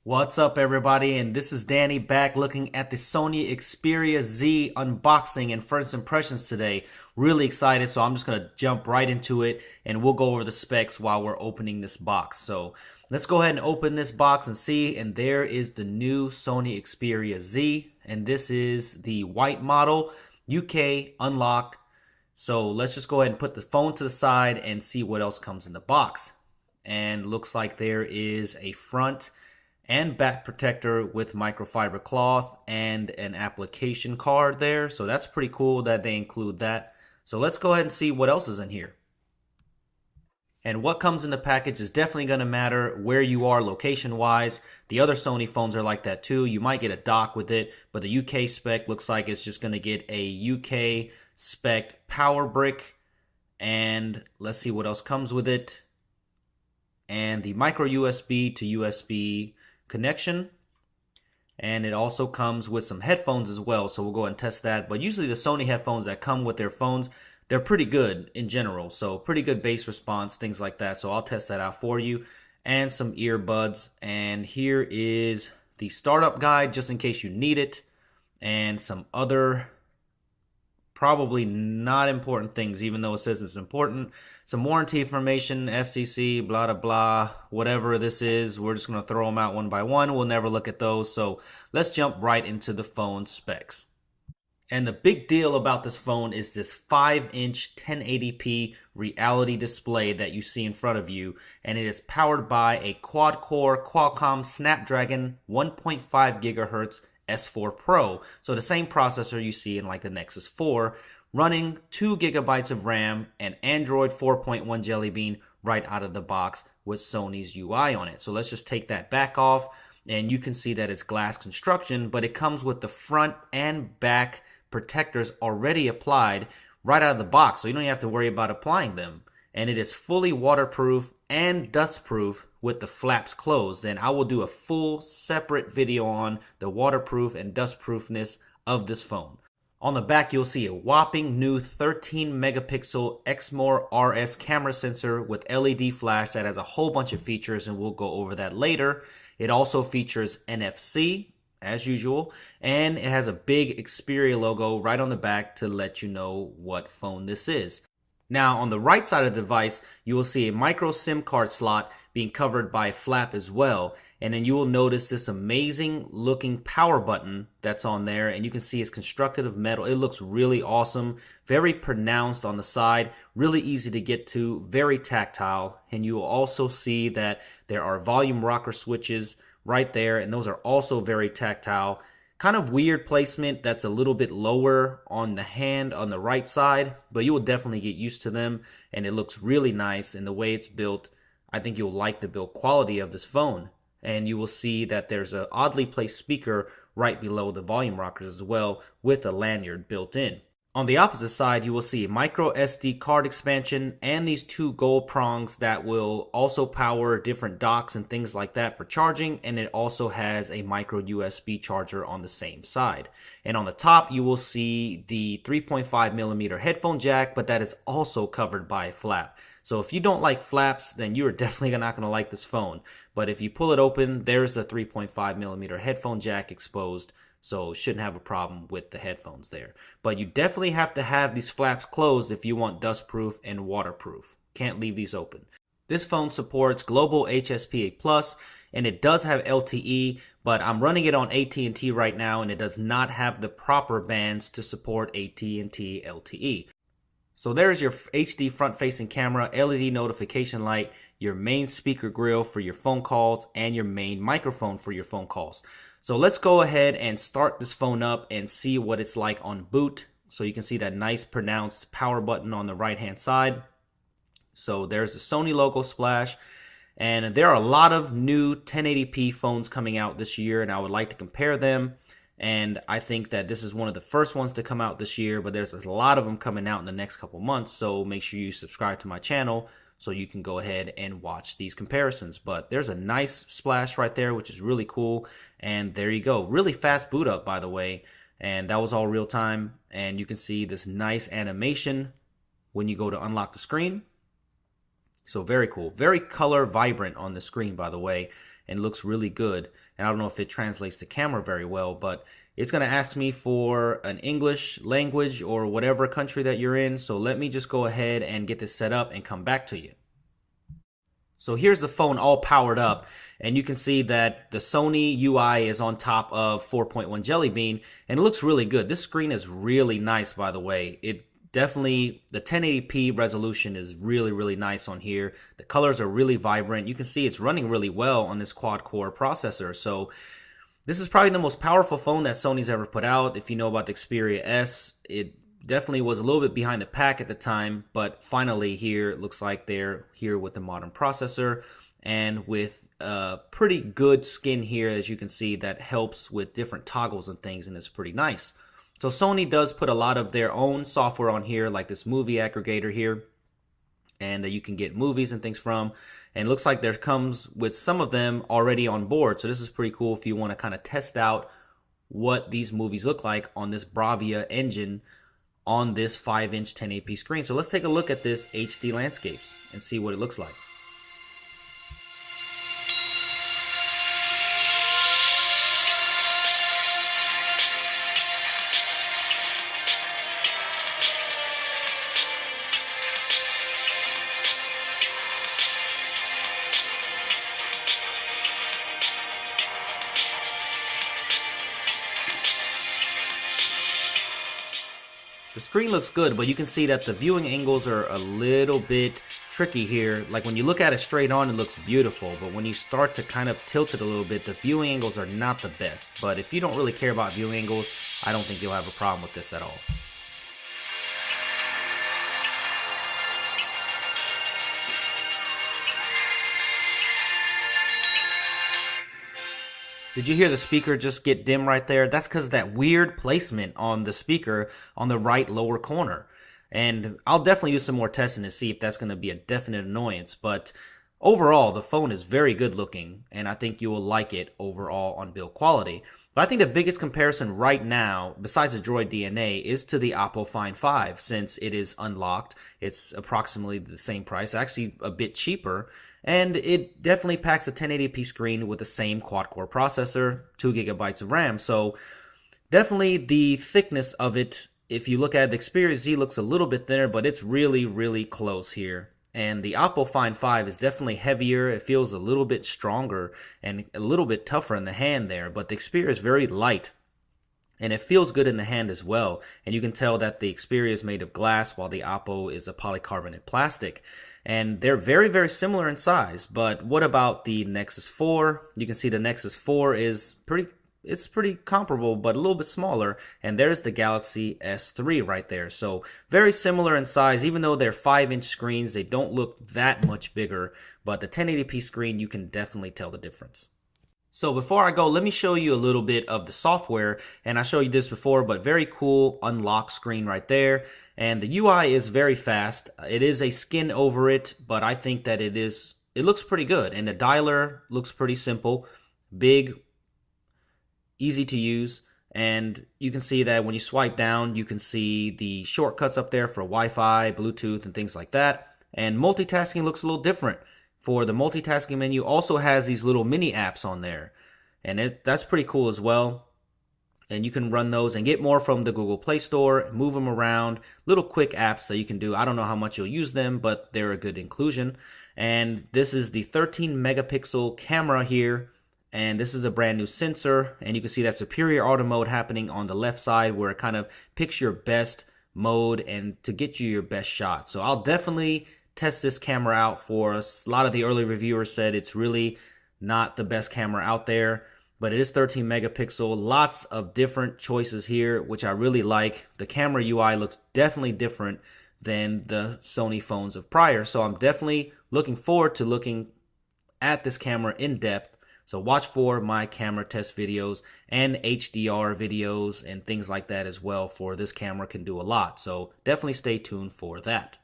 What's up, everybody? And this is Danny back looking at the Sony Xperia Z unboxing and first impressions today. Really excited, so I'm just going to jump right into it and we'll go over the specs while we're opening this box. So let's go ahead and open this box and see. And there is the new Sony Xperia Z. And this is the white model, UK unlocked. So let's just go ahead and put the phone to the side and see what else comes in the box. And looks like there is a front and back protector with microfiber cloth and an application card there. So that's pretty cool that they include that. So let's go ahead and see what else is in here. And what comes in the package is definitely going to matter where you are location wise. The other Sony phones are like that too. You might get a dock with it, but the UK spec looks like it's just going to get a UK spec power brick. And let's see what else comes with it. And the micro USB to USB connection, and it also comes with some headphones as well, so we'll go ahead and test that. But usually the Sony headphones that come with their phones, they're pretty good in general, so pretty good bass response, things like that. So I'll test that out for you. And some earbuds, and here is the startup guide just in case you need it, and some other probably not important things, even though it says it's important. Some warranty information, FCC, blah, blah, blah, whatever this is. We're just going to throw them out one by one. We'll never look at those. So let's jump right into the phone specs. And the big deal about this phone is this 5-inch 1080p reality display that you see in front of you. And it is powered by a quad-core Qualcomm Snapdragon 1.5 gigahertz S4 Pro. So the same processor you see in like the Nexus 4, running 2 gigabytes of RAM and Android 4.1 Jellybean right out of the box with Sony's UI on it. So let's just take that back off, and you can see that it's glass construction, but it comes with the front and back protectors already applied right out of the box, so you don't even have to worry about applying them. And it is fully waterproof and dustproof with the flaps closed. And I will do a full separate video on the waterproof and dustproofness of this phone. On the back, you'll see a whopping new 13 megapixel Exmor RS camera sensor with LED flash that has a whole bunch of features, and we'll go over that later. It also features NFC, as usual, and it has a big Xperia logo right on the back to let you know what phone this is. Now, on the right side of the device, you will see a micro SIM card slot being covered by a flap as well. And then you will notice this amazing looking power button that's on there. And you can see it's constructed of metal. It looks really awesome. Very pronounced on the side. Really easy to get to. Very tactile. And you will also see that there are volume rocker switches right there. And those are also very tactile. Kind of weird placement that's a little bit lower on the hand on the right side, but you will definitely get used to them, and it looks really nice. And the way it's built, I think you'll like the build quality of this phone. And you will see that there's an oddly placed speaker right below the volume rockers as well, with a lanyard built in. On the opposite side, you will see a micro SD card expansion and these 2 gold prongs that will also power different docks and things like that for charging. And it also has a micro USB charger on the same side. And on the top, you will see the 3.5 millimeter headphone jack, but that is also covered by a flap. So if you don't like flaps, then you're definitely not going to like this phone. But if you pull it open, there's the 3.5 millimeter headphone jack exposed. So shouldn't have a problem with the headphones there. But you definitely have to have these flaps closed if you want dustproof and waterproof. Can't leave these open. This phone supports global HSPA+, and it does have LTE, but I'm running it on AT&T right now, and it does not have the proper bands to support AT&T LTE. So there's your HD front-facing camera, LED notification light, your main speaker grill for your phone calls, and your main microphone for your phone calls. So let's go ahead and start this phone up and see what it's like on boot. So you can see that nice pronounced power button on the right-hand side. So there's the Sony logo splash. And there are a lot of new 1080p phones coming out this year, and I would like to compare them. And I think that this is one of the first ones to come out this year, but there's a lot of them coming out in the next couple months. So make sure you subscribe to my channel so you can go ahead and watch these comparisons. But there's a nice splash right there, which is really cool. And there you go. Really fast boot up, by the way. And that was all real time. And you can see this nice animation when you go to unlock the screen. So very cool. Very color vibrant on the screen, by the way. and looks really good. And I don't know if it translates the camera very well, but it's going to ask me for an English language or whatever country that you're in. So let me just go ahead and get this set up and come back to you. So here's the phone all powered up, and you can see that the Sony UI is on top of 4.1 Jellybean, and it looks really good. This screen is really nice, by the way. It definitely, the 1080p resolution is really, really nice on here. The colors are really vibrant. You can see it's running really well on this quad-core processor. So this is probably the most powerful phone that Sony's ever put out. If you know about the Xperia S, it definitely was a little bit behind the pack at the time, but finally here it looks like they're here with the modern processor and with a pretty good skin here, as you can see, that helps with different toggles and things, and it's pretty nice. So Sony does put a lot of their own software on here, like this movie aggregator here, and that you can get movies and things from. And it looks like there comes with some of them already on board, so this is pretty cool if you want to kind of test out what these movies look like on this Bravia engine on this 5-inch 1080p screen. So let's take a look at this HD landscapes and see what it looks like. The screen looks good, but you can see that the viewing angles are a little bit tricky here. Like when you look at it straight on, it looks beautiful, but when you start to kind of tilt it a little bit, the viewing angles are not the best. But if you don't really care about viewing angles, I don't think you'll have a problem with this at all. Did you hear the speaker just get dim right there? That's because of that weird placement on the speaker on the right lower corner. And I'll definitely do some more testing to see if that's going to be a definite annoyance. But overall, the phone is very good looking, and I think you will like it overall on build quality. But I think the biggest comparison right now, besides the Droid DNA, is to the Oppo Find 5, since it is unlocked. It's approximately the same price, actually a bit cheaper. And it definitely packs a 1080p screen with the same quad-core processor, 2 GB of RAM. So definitely the thickness of it, if you look at it, the Xperia Z looks a little bit thinner, but it's really, really close here. And the Oppo Find 5 is definitely heavier. It feels a little bit stronger and a little bit tougher in the hand there. But the Xperia is very light, and it feels good in the hand as well. And you can tell that the Xperia is made of glass while the Oppo is a polycarbonate plastic. And they're very, very similar in size. But what about the Nexus 4? You can see the Nexus 4 is pretty comparable, but a little bit smaller. And there's the Galaxy S3 right there. So very similar in size. Even though they're 5-inch screens, they don't look that much bigger. But the 1080p screen, you can definitely tell the difference. So before I go, let me show you a little bit of the software. And I showed you this before, but very cool unlock screen right there. And the UI is very fast. It is a skin over it, but I think that it looks pretty good. And the dialer looks pretty simple, big, easy to use. And you can see that when you swipe down, you can see the shortcuts up there for Wi-Fi, Bluetooth, and things like that. And multitasking looks a little different. For the multitasking menu, also has these little mini apps on there, and that's pretty cool as well. And you can run those and get more from the Google Play Store, move them around, little quick apps that you can do. I don't know how much you'll use them, but they're a good inclusion. And this is the 13 megapixel camera here, and this is a brand new sensor, and you can see that superior auto mode happening on the left side, where it kind of picks your best mode and to get you your best shot. So I'll definitely test this camera out for us. A lot of the early reviewers said it's really not the best camera out there, but it is 13 megapixel. Lots of different choices here, which I really like. The camera UI looks definitely different than the Sony phones of prior, so I'm definitely looking forward to looking at this camera in depth. So watch for my camera test videos and HDR videos and things like that as well, for this camera can do a lot. So definitely stay tuned for that.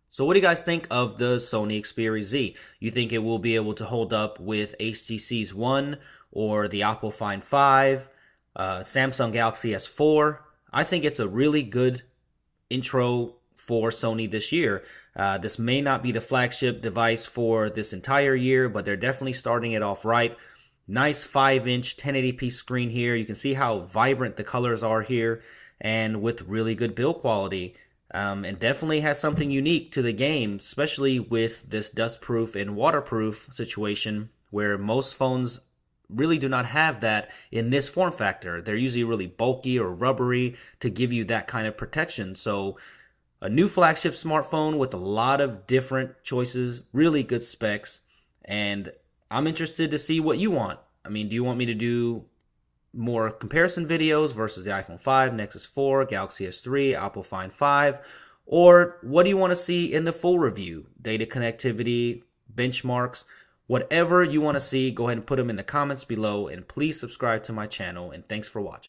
So what do you guys think of the Sony Xperia Z? You think it will be able to hold up with HTC's One or the Oppo Find 5, Samsung Galaxy S4? I think it's a really good intro for Sony this year. This may not be the flagship device for this entire year, but they're definitely starting it off right. Nice 5-inch 1080p screen here. You can see how vibrant the colors are here, and with really good build quality. And definitely has something unique to the game, especially with this dustproof and waterproof situation, where most phones really do not have that in this form factor. They're usually really bulky or rubbery to give you that kind of protection. So a new flagship smartphone with a lot of different choices, really good specs, and I'm interested to see what you want. I mean, do you want me to do more comparison videos versus the iPhone 5, Nexus 4, Galaxy S3, Apple Find 5, or what do you want to see in the full review? Data connectivity, benchmarks, whatever you want to see, go ahead and put them in the comments below, and please subscribe to my channel, and thanks for watching.